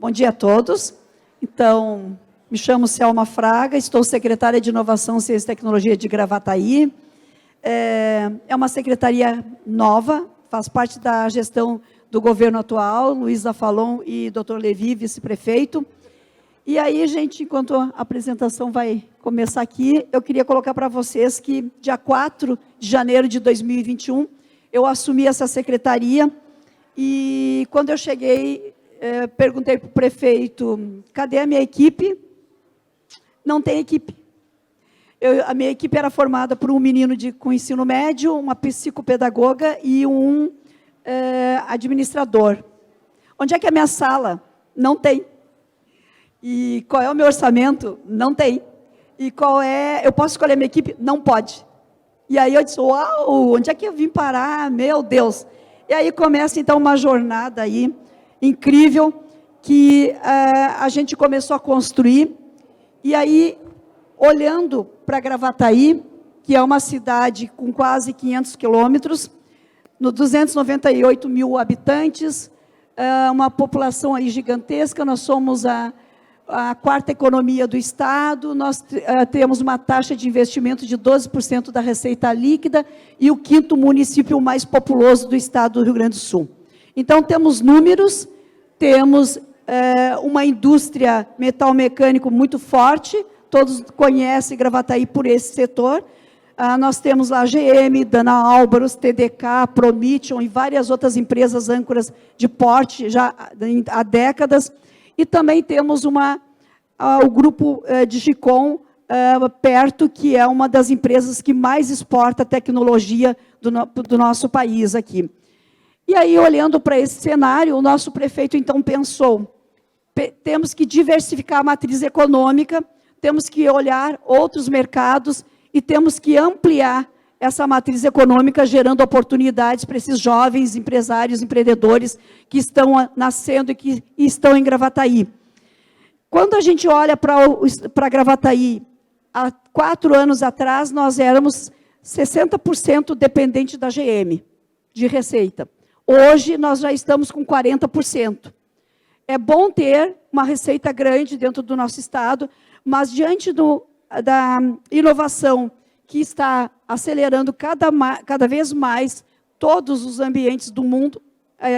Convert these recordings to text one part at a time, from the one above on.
Bom dia a todos. Então, me chamo Selma Fraga, estou secretária de Inovação, Ciência e Tecnologia de Gravataí. É uma secretaria nova, faz parte da gestão do governo atual, Luiz Zafalon e Dr. Levi, vice-prefeito. E aí, gente, enquanto a apresentação vai começar aqui, eu queria colocar para vocês que, dia 4 de janeiro de 2021, eu assumi essa secretaria e, quando eu cheguei, perguntei para o prefeito, cadê a minha equipe? Não tem equipe. A minha equipe era formada por um menino com ensino médio, uma psicopedagoga e um administrador. Onde é que é a minha sala? Não tem. E qual é o meu orçamento? Não tem. E qual é... Eu posso escolher a minha equipe? Não pode. E aí eu disse, uau, onde é que eu vim parar? Meu Deus. E aí começa, então, uma jornada aí incrível que a gente começou a construir. E aí, olhando para Gravataí, que é uma cidade com quase 500 quilômetros, no 298 mil habitantes, uma população aí gigantesca, nós somos a quarta economia do Estado, nós temos uma taxa de investimento de 12% da receita líquida e o quinto município mais populoso do Estado do Rio Grande do Sul. Então, temos números, temos uma indústria metal-mecânico muito forte, todos conhecem Gravataí por esse setor. Nós temos lá a GM, Dana Álvaros, TDK, Promission e várias outras empresas âncoras de porte já há décadas. E também temos o grupo Digicom perto, que é uma das empresas que mais exporta tecnologia do nosso país aqui. E aí, olhando para esse cenário, o nosso prefeito, então, pensou, temos que diversificar a matriz econômica, temos que olhar outros mercados e temos que ampliar essa matriz econômica, gerando oportunidades para esses jovens empresários, empreendedores que estão nascendo e que estão em Gravataí. Quando a gente olha para Gravataí, há 4 anos atrás, nós éramos 60% dependente da GM, de receita. Hoje, nós já estamos com 40%. É bom ter uma receita grande dentro do nosso Estado, mas diante da inovação que está acelerando cada vez mais todos os ambientes do mundo,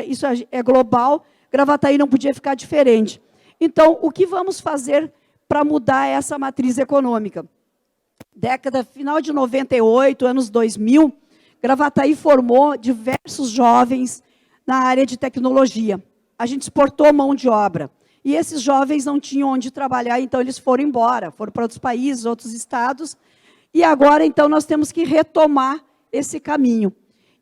isso é global, Gravataí não podia ficar diferente. Então, o que vamos fazer para mudar essa matriz econômica? Final de 98, anos 2000, Gravataí formou diversos jovens na área de tecnologia. A gente exportou mão de obra. E esses jovens não tinham onde trabalhar, então eles foram embora, foram para outros países, outros estados. E agora, então, nós temos que retomar esse caminho.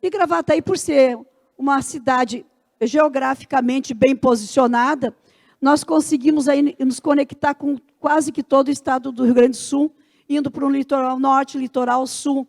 E Gravataí, por ser uma cidade geograficamente bem posicionada, nós conseguimos aí nos conectar com quase que todo o estado do Rio Grande do Sul, indo para o litoral norte, litoral sul,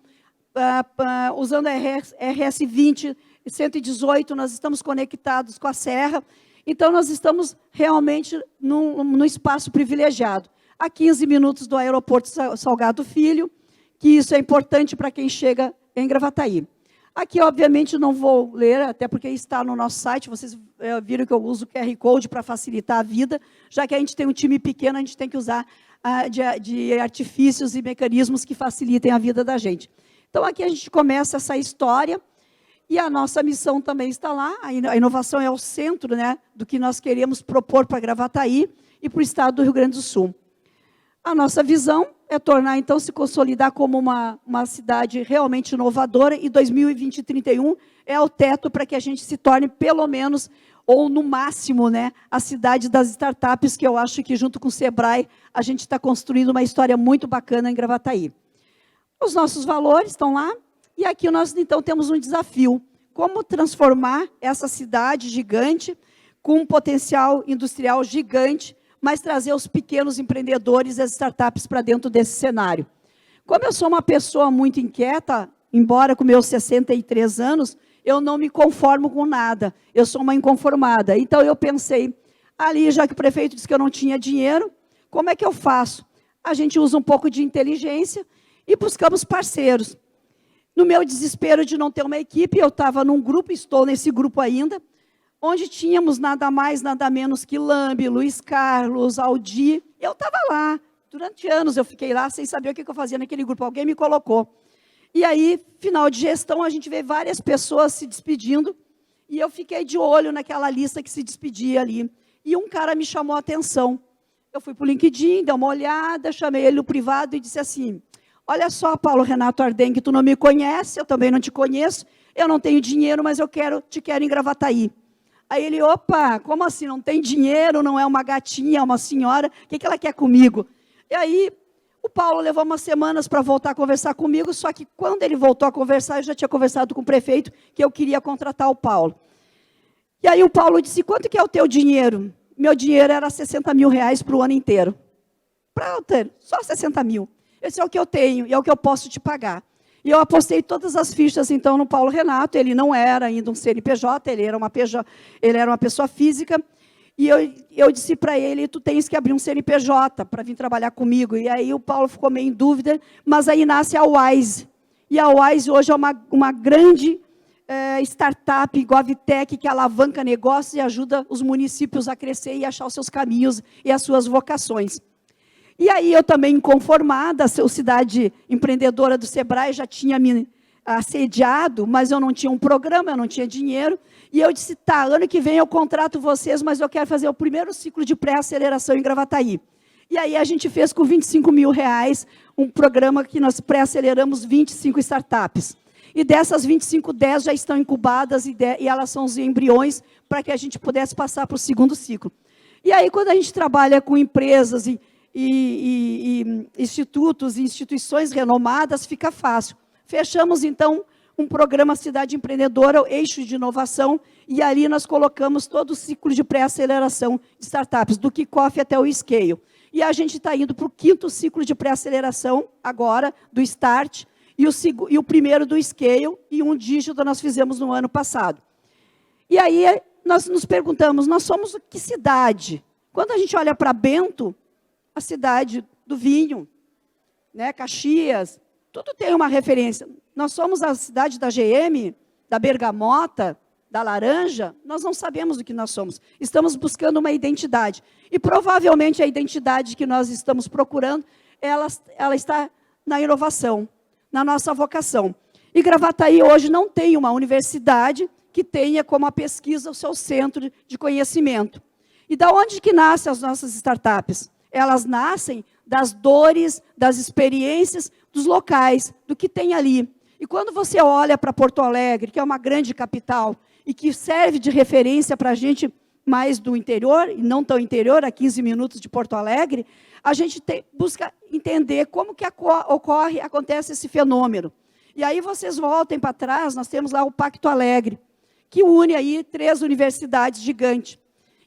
usando a RS 20, 118, nós estamos conectados com a Serra. Então, nós estamos realmente num espaço privilegiado. A 15 minutos do aeroporto Salgado Filho, que isso é importante para quem chega em Gravataí. Aqui, obviamente, não vou ler, até porque está no nosso site, vocês viram que eu uso o QR Code para facilitar a vida, já que a gente tem um time pequeno, a gente tem que usar de artifícios e mecanismos que facilitem a vida da gente. Então, aqui a gente começa essa história, e a nossa missão também está lá, a inovação é o centro, né, do que nós queremos propor para Gravataí e para o estado do Rio Grande do Sul. A nossa visão é tornar, então, se consolidar como uma cidade realmente inovadora, e 2020 e 2031 é o teto para que a gente se torne, pelo menos, ou no máximo, né, a cidade das startups, que eu acho que, junto com o Sebrae, a gente está construindo uma história muito bacana em Gravataí. Os nossos valores estão lá, e aqui nós, então, temos um desafio. Como transformar essa cidade gigante, com um potencial industrial gigante, mas trazer os pequenos empreendedores e as startups para dentro desse cenário. Como eu sou uma pessoa muito inquieta, embora com meus 63 anos, eu não me conformo com nada, eu sou uma inconformada. Então, eu pensei, ali, já que o prefeito disse que eu não tinha dinheiro, como é que eu faço? A gente usa um pouco de inteligência e buscamos parceiros. No meu desespero de não ter uma equipe, eu estava num grupo, estou nesse grupo ainda, onde tínhamos nada mais, nada menos que Lambe, Luiz Carlos, Aldi. Eu estava lá. Durante anos eu fiquei lá sem saber o que eu fazia naquele grupo. Alguém me colocou. E aí, final de gestão, a gente vê várias pessoas se despedindo. E eu fiquei de olho naquela lista que se despedia ali. E um cara me chamou a atenção. Eu fui para o LinkedIn, dei uma olhada, chamei ele no privado e disse assim: olha só, Paulo Renato Ardengue, tu não me conhece, eu também não te conheço, eu não tenho dinheiro, mas te quero em Gravataí. Aí ele, opa, como assim, não tem dinheiro, não é uma gatinha, é uma senhora, o que ela quer comigo? E aí, o Paulo levou umas semanas para voltar a conversar comigo, só que quando ele voltou a conversar, eu já tinha conversado com o prefeito que eu queria contratar o Paulo. E aí o Paulo disse, quanto que é o teu dinheiro? Meu dinheiro era 60 mil reais para o ano inteiro. Para eu ter, só 60 mil. Esse é o que eu tenho e é o que eu posso te pagar. E eu apostei todas as fichas, então, no Paulo Renato. Ele não era ainda um CNPJ, ele era uma pessoa física. E eu disse para ele, tu tens que abrir um CNPJ para vir trabalhar comigo. E aí o Paulo ficou meio em dúvida, mas aí nasce a Wise. E a Wise hoje é uma grande startup, GovTech, que alavanca negócios e ajuda os municípios a crescer e achar os seus caminhos e as suas vocações. E aí eu também, inconformada, a cidade empreendedora do Sebrae já tinha me assediado, mas eu não tinha um programa, eu não tinha dinheiro. E eu disse, tá, ano que vem eu contrato vocês, mas eu quero fazer o primeiro ciclo de pré-aceleração em Gravataí. E aí a gente fez com 25 mil reais um programa que nós pré-aceleramos 25 startups. E dessas 25, 10 já estão incubadas e elas são os embriões para que a gente pudesse passar para o segundo ciclo. E aí, quando a gente trabalha com empresas e institutos e instituições renomadas, fica fácil. Fechamos, então, um programa Cidade Empreendedora, o eixo de inovação, e ali nós colocamos todo o ciclo de pré-aceleração de startups, do kickoff até o scale. E a gente está indo para o 5º ciclo de pré-aceleração, agora, do start, e o primeiro do scale, e um dígito nós fizemos no ano passado. E aí nós nos perguntamos, nós somos que cidade? Quando a gente olha para Bento, a cidade do vinho, né, Caxias, tudo tem uma referência. Nós somos a cidade da GM, da bergamota, da laranja, nós não sabemos o que nós somos. Estamos buscando uma identidade. E provavelmente a identidade que nós estamos procurando, ela está na inovação, na nossa vocação. E Gravataí hoje não tem uma universidade que tenha como a pesquisa o seu centro de conhecimento. E da onde que nascem as nossas startups? Elas nascem das dores, das experiências, dos locais, do que tem ali. E quando você olha para Porto Alegre, que é uma grande capital, e que serve de referência para a gente mais do interior, e não tão interior, a 15 minutos de Porto Alegre, a gente busca entender como que acontece esse fenômeno. E aí vocês voltem para trás, nós temos lá o Pacto Alegre, que une aí 3 universidades gigantes.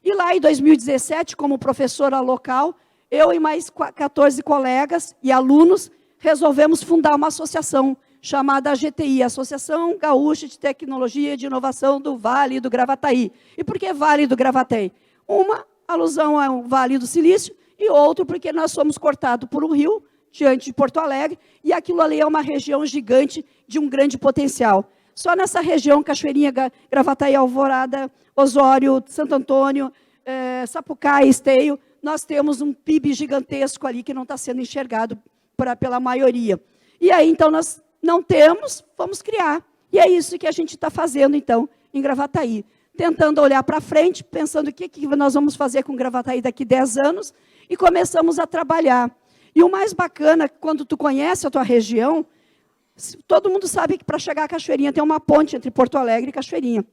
E lá em 2017, como professora local, eu e mais 14 colegas e alunos resolvemos fundar uma associação chamada AGTI, Associação Gaúcha de Tecnologia e de Inovação do Vale do Gravataí. E por que Vale do Gravataí? Uma alusão ao Vale do Silício e outro porque nós somos cortados por um rio diante de Porto Alegre e aquilo ali é uma região gigante de um grande potencial. Só nessa região, Cachoeirinha, Gravataí, Alvorada, Osório, Santo Antônio, Sapucaí, Esteio, nós temos um PIB gigantesco ali que não está sendo enxergado pela maioria. E aí, então, nós não temos, vamos criar. E é isso que a gente está fazendo, então, em Gravataí. Tentando olhar para frente, pensando o que nós vamos fazer com Gravataí daqui 10 anos, e começamos a trabalhar. E o mais bacana, quando tu conhece a tua região, todo mundo sabe que para chegar a Cachoeirinha tem uma ponte entre Porto Alegre e Cachoeirinha.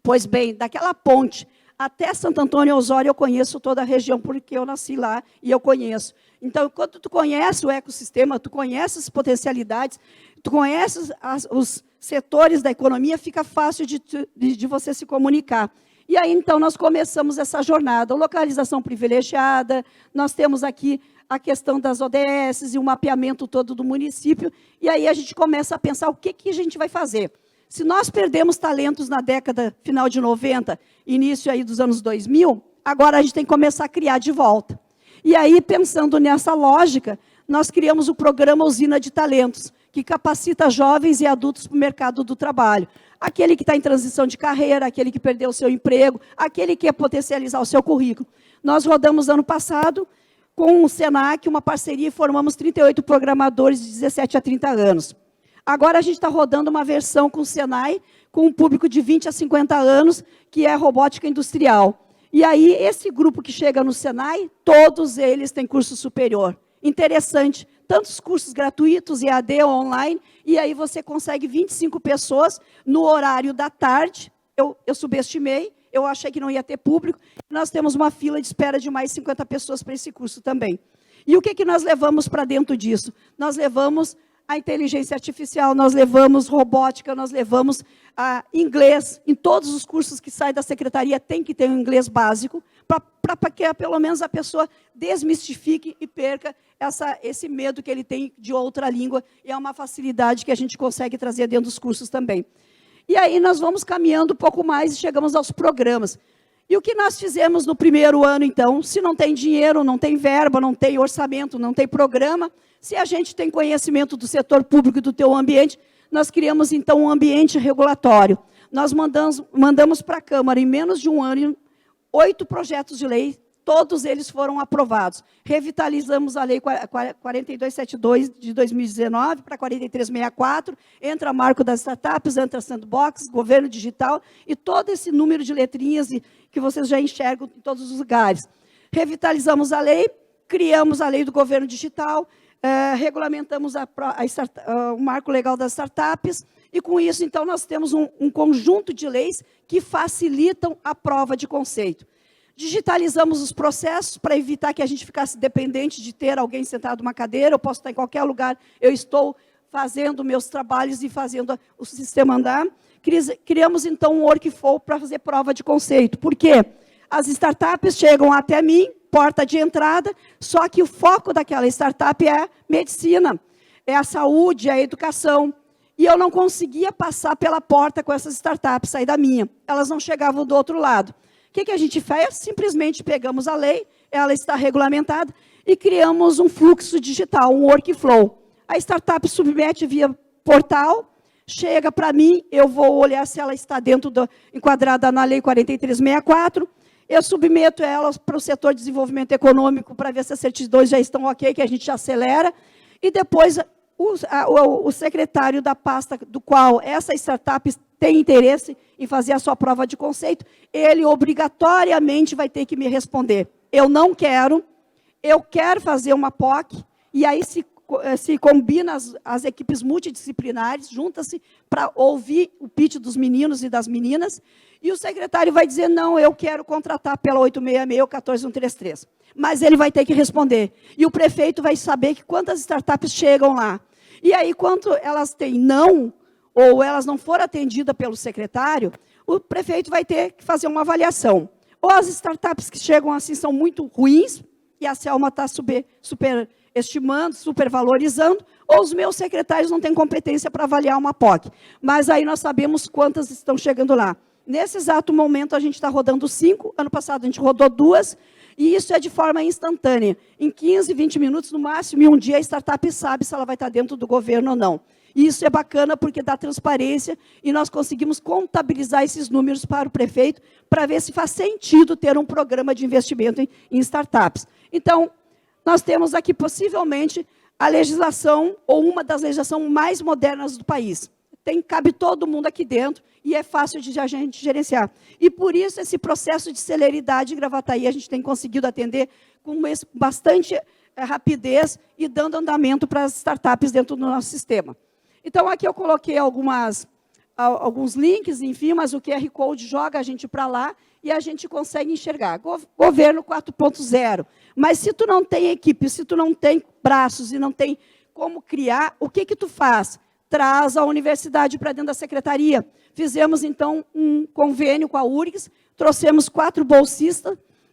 Pois bem, daquela ponte até Santo Antônio e Osório, eu conheço toda a região, porque eu nasci lá e eu conheço. Então, quando tu conhece o ecossistema, tu conhece as potencialidades, tu conhece os setores da economia, fica fácil de você se comunicar. E aí, então, nós começamos essa jornada. Localização privilegiada, nós temos aqui a questão das ODS e o mapeamento todo do município, e aí a gente começa a pensar o que a gente vai fazer. Se nós perdemos talentos na década final de 90, início aí dos anos 2000, agora a gente tem que começar a criar de volta. E aí, pensando nessa lógica, nós criamos o programa Usina de Talentos, que capacita jovens e adultos para o mercado do trabalho. Aquele que está em transição de carreira, aquele que perdeu o seu emprego, aquele que quer potencializar o seu currículo. Nós rodamos ano passado com o Senac, uma parceria, e formamos 38 programadores de 17 a 30 anos. Agora a gente está rodando uma versão com o Senai, com um público de 20 a 50 anos, que é robótica industrial. E aí, esse grupo que chega no Senai, todos eles têm curso superior. Interessante, tantos cursos gratuitos, EAD, online, e aí você consegue 25 pessoas no horário da tarde. Eu subestimei, eu achei que não ia ter público. Nós temos uma fila de espera de mais 50 pessoas para esse curso também. E o que nós levamos para dentro disso? Nós levamos a inteligência artificial, nós levamos robótica, nós levamos inglês. Em todos os cursos que saem da secretaria tem que ter um inglês básico, para que pelo menos a pessoa desmistifique e perca esse medo que ele tem de outra língua, e é uma facilidade que a gente consegue trazer dentro dos cursos também. E aí nós vamos caminhando um pouco mais e chegamos aos programas. E o que nós fizemos no primeiro ano, então? Se não tem dinheiro, não tem verba, não tem orçamento, não tem programa, se a gente tem conhecimento do setor público e do teu ambiente, nós criamos, então, um ambiente regulatório. Nós mandamos para a Câmara, em menos de um ano, 8 projetos de lei, todos eles foram aprovados. Revitalizamos a Lei 4272 de 2019 para 4364, entra marco das startups, entra sandbox, governo digital, e todo esse número de letrinhas que vocês já enxergam em todos os lugares. Revitalizamos a lei, criamos a lei do governo digital, regulamentamos o marco legal das startups, e com isso, então, nós temos um conjunto de leis que facilitam a prova de conceito. Digitalizamos os processos para evitar que a gente ficasse dependente de ter alguém sentado numa cadeira. Eu posso estar em qualquer lugar, eu estou fazendo meus trabalhos e fazendo o sistema andar. Criamos, então, um workflow para fazer prova de conceito. Por quê? As startups chegam até mim, porta de entrada, só que o foco daquela startup é medicina, é a saúde, é a educação. E eu não conseguia passar pela porta com essas startups, sair da minha. Elas não chegavam do outro lado. O que a gente fez? Simplesmente pegamos a lei, ela está regulamentada, e criamos um fluxo digital, um workflow. A startup submete via portal, chega para mim, eu vou olhar se ela está enquadrada na Lei 4364, eu submeto ela para o setor de desenvolvimento econômico para ver se as certidões já estão ok, que a gente já acelera, e depois o secretário da pasta do qual essa startup tem interesse em fazer a sua prova de conceito, ele obrigatoriamente vai ter que me responder. Eu não quero, eu quero fazer uma POC, e aí se combina as equipes multidisciplinares, junta-se para ouvir o pitch dos meninos e das meninas, e o secretário vai dizer, não, eu quero contratar pela 866 ou 14133. Mas ele vai ter que responder. E o prefeito vai saber que quantas startups chegam lá. E aí, quando elas têm não, ou elas não foram atendidas pelo secretário, o prefeito vai ter que fazer uma avaliação. Ou as startups que chegam assim são muito ruins, e a Selma está superestimando, supervalorizando, ou os meus secretários não têm competência para avaliar uma POC. Mas aí nós sabemos quantas estão chegando lá. Nesse exato momento, a gente está rodando 5, ano passado a gente rodou 2, e isso é de forma instantânea. Em 15, 20 minutos, no máximo, em um dia, a startup sabe se ela vai estar dentro do governo ou não. E isso é bacana porque dá transparência e nós conseguimos contabilizar esses números para o prefeito para ver se faz sentido ter um programa de investimento em startups. Então, nós temos aqui, possivelmente, a legislação, ou uma das legislações mais modernas do país. Cabe todo mundo aqui dentro e é fácil de a gente gerenciar. E, por isso, esse processo de celeridade em Gravataí, a gente tem conseguido atender com bastante rapidez e dando andamento para as startups dentro do nosso sistema. Então, aqui eu coloquei alguns links, enfim, mas o QR Code joga a gente para lá e a gente consegue enxergar. Governo 4.0. Mas se tu não tem equipe, se tu não tem braços e não tem como criar, o que tu faz? Traz a universidade para dentro da secretaria. Fizemos, então, um convênio com a URGS, trouxemos 4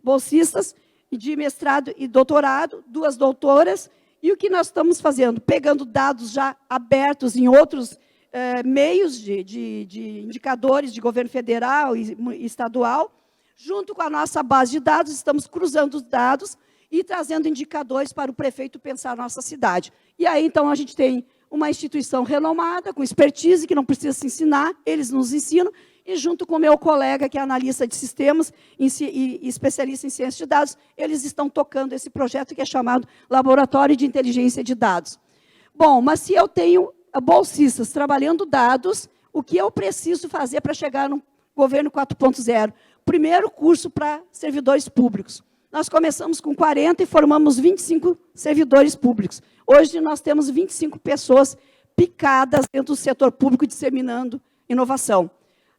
bolsistas de mestrado e doutorado, 2 doutoras, e o que nós estamos fazendo? Pegando dados já abertos em outros meios de indicadores de governo federal e estadual, junto com a nossa base de dados, estamos cruzando os dados e trazendo indicadores para o prefeito pensar a nossa cidade. E aí, então, a gente tem uma instituição renomada, com expertise, que não precisa se ensinar, eles nos ensinam, e junto com o meu colega, que é analista de sistemas e especialista em ciência de dados, eles estão tocando esse projeto que é chamado Laboratório de Inteligência de Dados. Bom, mas se eu tenho bolsistas trabalhando dados, o que eu preciso fazer para chegar no governo 4.0? Primeiro curso para servidores públicos. Nós começamos com 40 e formamos 25 servidores públicos. Hoje nós temos 25 pessoas picadas dentro do setor público disseminando inovação.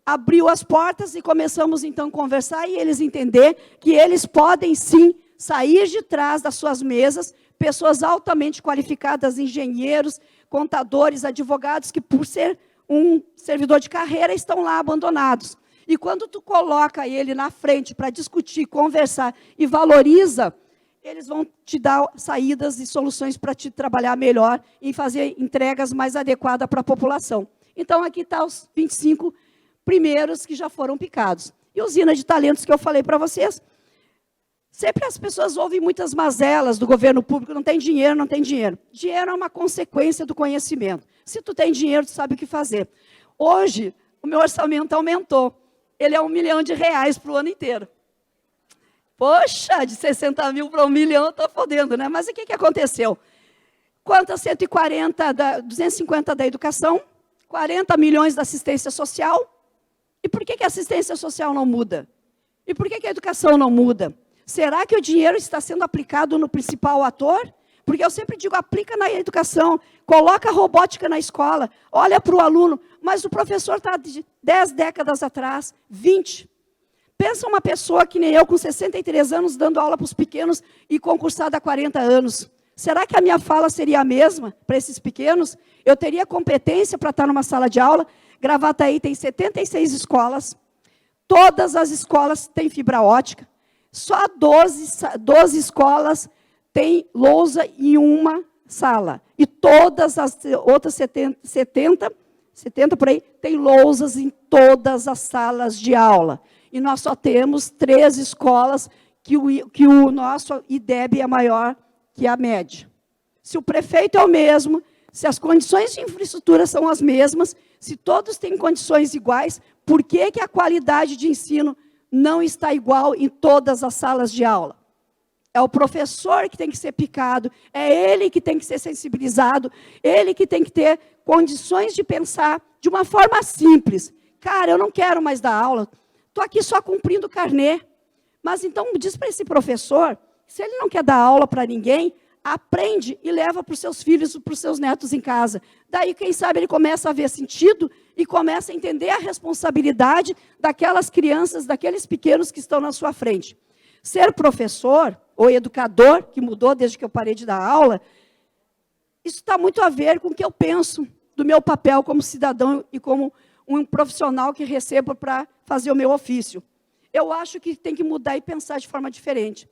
Abriu as portas e começamos então a conversar e eles entender que eles podem sim sair de trás das suas mesas, pessoas altamente qualificadas, engenheiros, contadores, advogados, que por ser um servidor de carreira estão lá abandonados. E quando tu coloca ele na frente para discutir, conversar e valoriza, eles vão te dar saídas e soluções para te trabalhar melhor e fazer entregas mais adequadas para a população. Então, aqui estão os 25 primeiros que já foram picados. E usina de talentos que eu falei para vocês, sempre as pessoas ouvem muitas mazelas do governo público, não tem dinheiro, não tem dinheiro. Dinheiro é uma consequência do conhecimento. Se tu tem dinheiro, tu sabe o que fazer. Hoje, o meu orçamento aumentou. Ele é R$1 milhão para o ano inteiro. Poxa, de 60 mil para 1 milhão, estou fodendo, né? Mas o que aconteceu? Quanto a 250 da educação, 40 milhões da assistência social. E por que a assistência social não muda? E por que a educação não muda? Será que o dinheiro está sendo aplicado no principal ator? Porque eu sempre digo, aplica na educação, coloca a robótica na escola, olha para o aluno, mas o professor está de 10 décadas atrás, 20. Pensa uma pessoa que nem eu, com 63 anos, dando aula para os pequenos e concursada há 40 anos. Será que a minha fala seria a mesma para esses pequenos? Eu teria competência para estar numa sala de aula? Gravataí tem 76 escolas, todas as escolas têm fibra ótica, só 12 escolas têm lousa em uma sala, e todas as outras 70 por aí, têm lousas em todas as salas de aula. E nós só temos 3 escolas que o nosso IDEB é maior que a média. Se o prefeito é o mesmo, se as condições de infraestrutura são as mesmas, se todos têm condições iguais, por que a qualidade de ensino não está igual em todas as salas de aula? É o professor que tem que ser picado, é ele que tem que ser sensibilizado, ele que tem que ter condições de pensar de uma forma simples. Cara, eu não quero mais dar aula, estou aqui só cumprindo o carnê. Mas então diz para esse professor, se ele não quer dar aula para ninguém, aprende e leva para os seus filhos, para os seus netos em casa. Daí, quem sabe, ele começa a ver sentido e começa a entender a responsabilidade daquelas crianças, daqueles pequenos que estão na sua frente. Ser professor ou educador, que mudou desde que eu parei de dar aula, isso está muito a ver com o que eu penso do meu papel como cidadão e como um profissional que recebo para fazer o meu ofício. Eu acho que tem que mudar e pensar de forma diferente.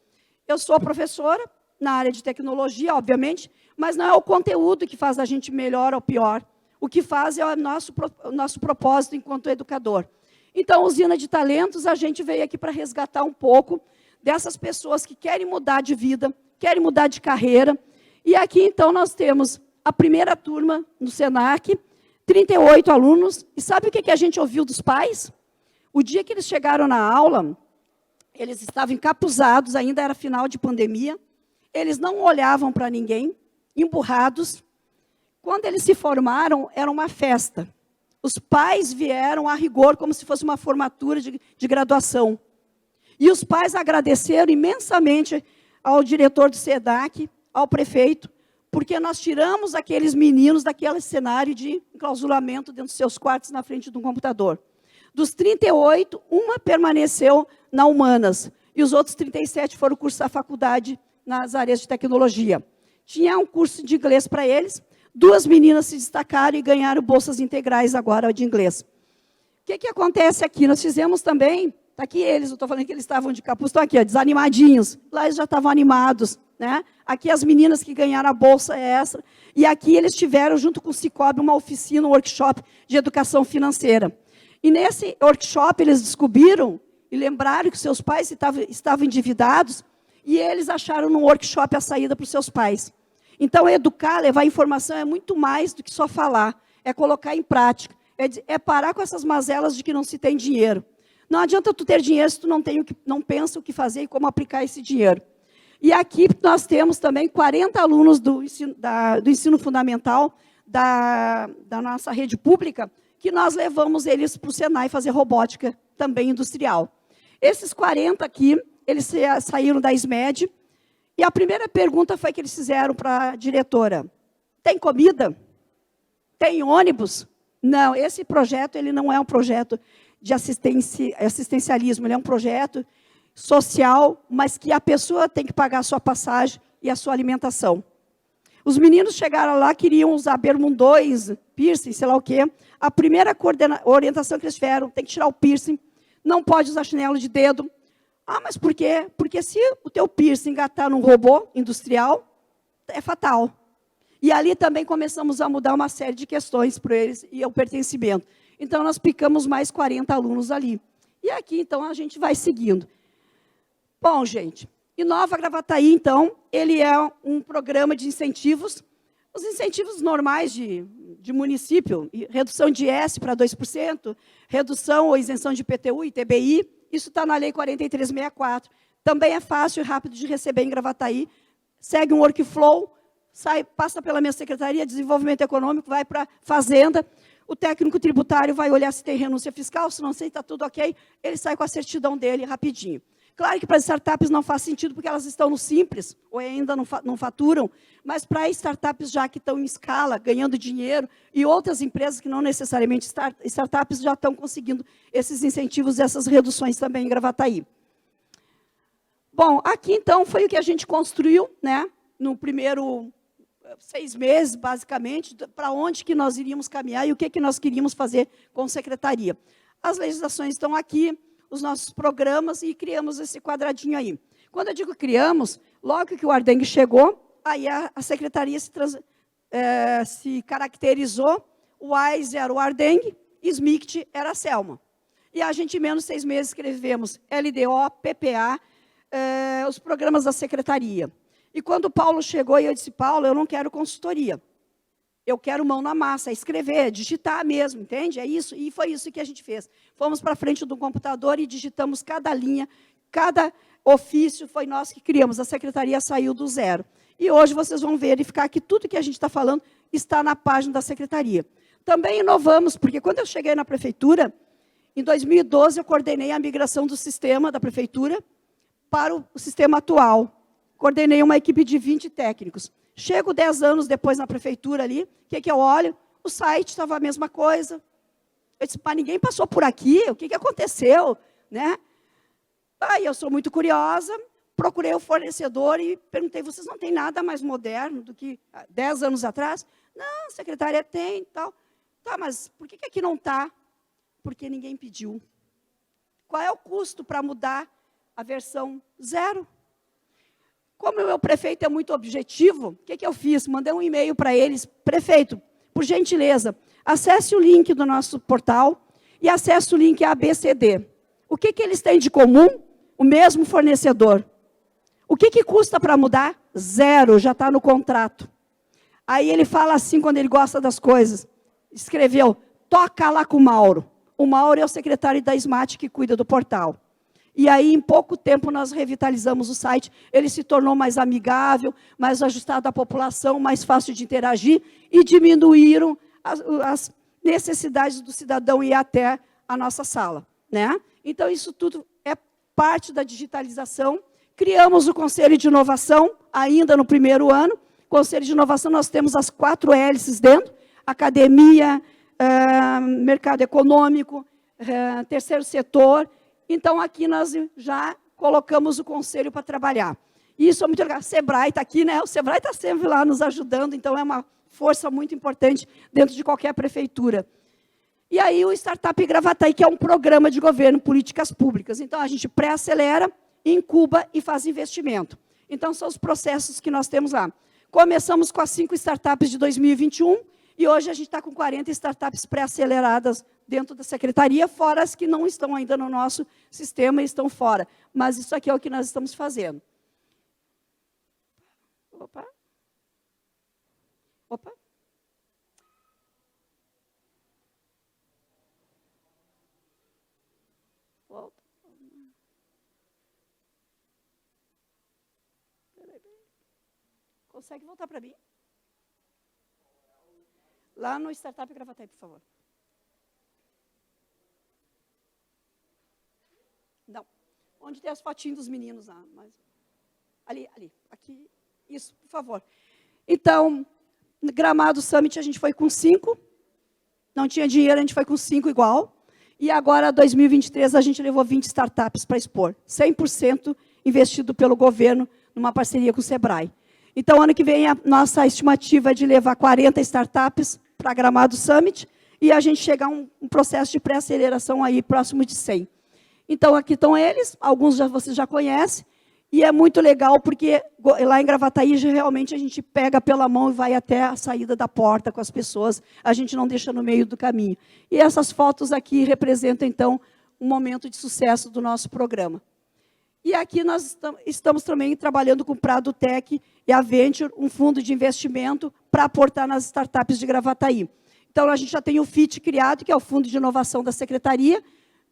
Eu sou professora, na área de tecnologia, obviamente, mas não é o conteúdo que faz a gente melhor ou pior. O que faz é o nosso propósito enquanto educador. Então, usina de talentos, a gente veio aqui para resgatar um pouco dessas pessoas que querem mudar de vida, querem mudar de carreira. E aqui, então, nós temos a primeira turma no SENAC, 38 alunos. E sabe o que a gente ouviu dos pais? O dia que eles chegaram na aula, eles estavam encapuzados, ainda era final de pandemia, eles não olhavam para ninguém, emburrados. Quando eles se formaram, era uma festa. Os pais vieram a rigor, como se fosse uma formatura de graduação. E os pais agradeceram imensamente ao diretor do SEDAC, ao prefeito, porque nós tiramos aqueles meninos daquele cenário de enclausuramento dentro dos seus quartos, na frente de um computador. Dos 38, uma permaneceu na Humanas, e os outros 37 foram cursar faculdade nas áreas de tecnologia. Tinha um curso de inglês para eles, 2 meninas se destacaram e ganharam bolsas integrais agora de inglês. O que acontece aqui? Nós fizemos também, está aqui eles, eu estou falando que eles estavam de capuz, estão aqui, ó, desanimadinhos. Lá eles já estavam animados, né? Aqui as meninas que ganharam a bolsa é essa. E aqui eles tiveram, junto com o Cicobi, uma oficina, um workshop de educação financeira. E nesse workshop eles descobriram e lembraram que seus pais estavam endividados, e eles acharam no workshop a saída para os seus pais. Então, educar, levar informação é muito mais do que só falar, é colocar em prática, é parar com essas mazelas de que não se tem dinheiro. Não adianta tu ter dinheiro se tu não pensa o que fazer e como aplicar esse dinheiro. E aqui nós temos também 40 alunos do ensino fundamental da nossa rede pública, que nós levamos eles para o Senai fazer robótica também industrial. Esses 40 aqui, eles saíram da SMED, e a primeira pergunta foi que eles fizeram para a diretora: tem comida? Tem ônibus? Não, esse projeto ele não é um projeto de assistencialismo, ele é um projeto social, mas que a pessoa tem que pagar a sua passagem e a sua alimentação. Os meninos chegaram lá, queriam usar bermudões, piercing, sei lá o quê. A primeira orientação que eles tiveram, tem que tirar o piercing, não pode usar chinelo de dedo. Ah, mas por quê? Porque se o teu piercing engatar num robô industrial, é fatal. E ali também começamos a mudar uma série de questões para eles e o pertencimento. Então, nós picamos mais 40 alunos ali. E aqui, então, a gente vai seguindo. Bom, gente, Inova Gravataí, então, ele é um programa de incentivos, os incentivos normais de município, redução de IS para 2%, redução ou isenção de IPTU e ITBI, isso está na Lei 4364. Também é fácil e rápido de receber em Gravataí, segue um workflow, passa pela minha Secretaria de Desenvolvimento Econômico, vai para a Fazenda, o técnico tributário vai olhar se tem renúncia fiscal, se não sei, está tudo ok, ele sai com a certidão dele rapidinho. Claro que para as startups não faz sentido, porque elas estão no Simples, ou ainda não faturam, mas para startups já que estão em escala, ganhando dinheiro, e outras empresas que não necessariamente startups já estão conseguindo esses incentivos, essas reduções também em Gravataí. Bom, aqui então foi o que a gente construiu, né, no primeiro 6 meses, basicamente, para onde que nós iríamos caminhar e o que nós queríamos fazer com a secretaria. As legislações estão aqui, os nossos programas, e criamos esse quadradinho aí. Quando eu digo criamos, logo que o Ardengue chegou, aí a secretaria se caracterizou, o AIS era o Ardengue, e SMICT era a Selma. E a gente, em menos de 6 meses, escrevemos LDO, PPA, os programas da secretaria. E quando o Paulo chegou, eu disse: Paulo, eu não quero consultoria. Eu quero mão na massa, escrever, digitar mesmo, entende? É isso, e foi isso que a gente fez. Fomos para frente do computador e digitamos cada linha, cada ofício, foi nós que criamos. A secretaria saiu do zero. E hoje vocês vão verificar que tudo que a gente está falando está na página da secretaria. Também inovamos, porque quando eu cheguei na prefeitura, em 2012, eu coordenei a migração do sistema da prefeitura para o sistema atual. Coordenei uma equipe de 20 técnicos. Chego 10 anos depois na prefeitura ali, o que eu olho? O site estava a mesma coisa. Eu disse: mas ninguém passou por aqui, o que aconteceu? Né? Aí eu sou muito curiosa, procurei o fornecedor e perguntei: vocês não têm nada mais moderno do que 10 anos atrás? Não, a secretaria tem e tal. Tá, mas por que aqui não está? Porque ninguém pediu. Qual é o custo para mudar a versão 0? Como o meu prefeito é muito objetivo, o que eu fiz? Mandei um e-mail para eles: prefeito, por gentileza, acesse o link do nosso portal e acesse o link ABCD. O que eles têm de comum? O mesmo fornecedor. O que custa para mudar? 0, já está no contrato. Aí ele fala assim, quando ele gosta das coisas, escreveu: toca lá com o Mauro. O Mauro é o secretário da SMAT que cuida do portal. E aí, em pouco tempo, nós revitalizamos o site. Ele se tornou mais amigável, mais ajustado à população, mais fácil de interagir, e diminuíram as necessidades do cidadão ir até a nossa sala, né? Então, isso tudo é parte da digitalização. Criamos o Conselho de Inovação, ainda no primeiro ano. Conselho de Inovação, nós temos as 4 hélices dentro: academia, mercado econômico, terceiro setor. Então, aqui nós já colocamos o conselho para trabalhar. E isso é muito legal. O Sebrae está aqui, né? O Sebrae está sempre lá nos ajudando, então é uma força muito importante dentro de qualquer prefeitura. E aí o Startup Gravataí, que é um programa de governo, políticas públicas. Então, a gente pré-acelera, incuba e faz investimento. Então, são os processos que nós temos lá. Começamos com as 5 startups de 2021, e hoje a gente está com 40 startups pré-aceleradas dentro da secretaria, fora as que não estão ainda no nosso sistema e estão fora. Mas isso aqui é o que nós estamos fazendo. Opa. Opa. Volta. Consegue voltar para mim? Lá no Startup Gravataí, por favor. Não. Onde tem as fotinhas dos meninos lá. Mas... Ali, aqui. Isso, por favor. Então, no Gramado Summit a gente foi com 5. Não tinha dinheiro, a gente foi com 5 igual. E agora, 2023, a gente levou 20 startups para expor. 100% investido pelo governo, numa parceria com o Sebrae. Então, ano que vem, a nossa estimativa é de levar 40 startups para Gramado Summit e a gente chegar a um processo de pré-aceleração aí próximo de 100. Então, aqui estão eles, alguns vocês já conhecem, e é muito legal porque lá em Gravataí realmente a gente pega pela mão e vai até a saída da porta com as pessoas, a gente não deixa no meio do caminho. E essas fotos aqui representam, então, um momento de sucesso do nosso programa. E aqui nós estamos também trabalhando com o Prado Tech e a Venture, um fundo de investimento para aportar nas startups de Gravataí. Então, a gente já tem o FIT criado, que é o Fundo de Inovação da Secretaria,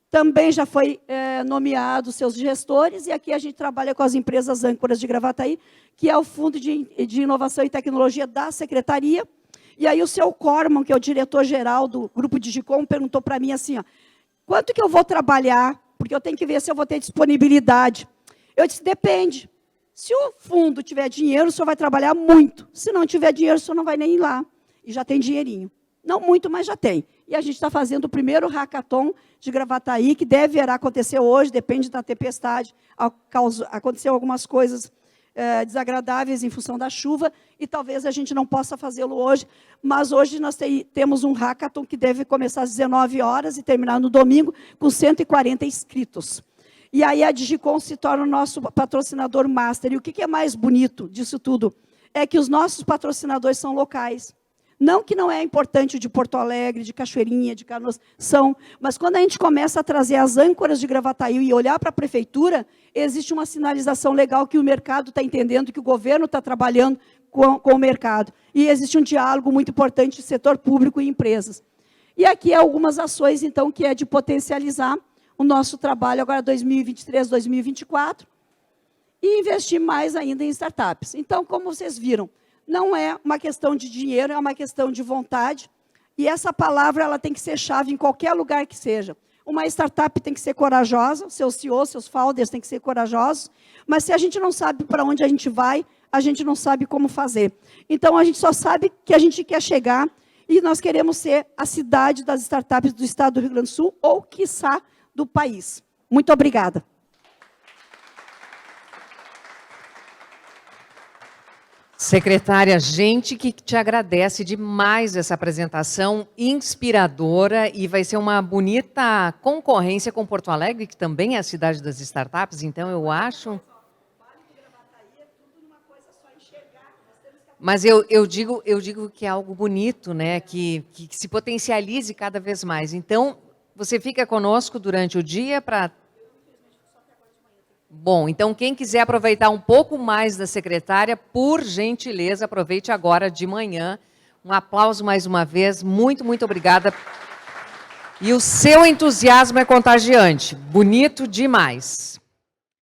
também já foi nomeado seus gestores, e aqui a gente trabalha com as empresas âncoras de Gravataí, que é o Fundo de Inovação e Tecnologia da Secretaria. E aí o seu Corman, que é o diretor-geral do Grupo Digicom, perguntou para mim assim, ó, quanto que eu vou trabalhar? Porque eu tenho que ver se eu vou ter disponibilidade. Eu disse, depende. Se o fundo tiver dinheiro, o senhor vai trabalhar muito. Se não tiver dinheiro, o senhor não vai nem ir lá. E já tem dinheirinho. Não muito, mas já tem. E a gente está fazendo o primeiro hackathon de Gravataí, que deverá acontecer hoje, depende da tempestade. Aconteceu algumas coisas desagradáveis em função da chuva, e talvez a gente não possa fazê-lo hoje, mas hoje nós temos um hackathon que deve começar às 19 horas e terminar no domingo, com 140 inscritos. E aí a Digicom se torna o nosso patrocinador master. E o que é mais bonito disso tudo? É que os nossos patrocinadores são locais. Não que não é importante o de Porto Alegre, de Cachoeirinha, de Canoas, são, mas quando a gente começa a trazer as âncoras de Gravataí e olhar para a prefeitura, existe uma sinalização legal que o mercado está entendendo, que o governo está trabalhando com o mercado. E existe um diálogo muito importante entre setor público e empresas. E aqui algumas ações, então, que é de potencializar o nosso trabalho agora 2023, 2024, e investir mais ainda em startups. Então, como vocês viram, não é uma questão de dinheiro, é uma questão de vontade. E essa palavra ela tem que ser chave em qualquer lugar que seja. Uma startup tem que ser corajosa, seus CEOs, seus founders têm que ser corajosos. Mas se a gente não sabe para onde a gente vai, a gente não sabe como fazer. Então, a gente só sabe que a gente quer chegar e nós queremos ser a cidade das startups do estado do Rio Grande do Sul ou, quiçá, do país. Muito obrigada. Secretária, gente que te agradece demais essa apresentação inspiradora e vai ser uma bonita concorrência com Porto Alegre, que também é a cidade das startups, então eu acho... Mas eu digo que é algo bonito, né? que se potencialize cada vez mais. Então, você fica conosco durante o dia para... Bom, então quem quiser aproveitar um pouco mais da secretária, por gentileza, aproveite agora de manhã. Um aplauso mais uma vez, muito, muito obrigada. E o seu entusiasmo é contagiante, bonito demais.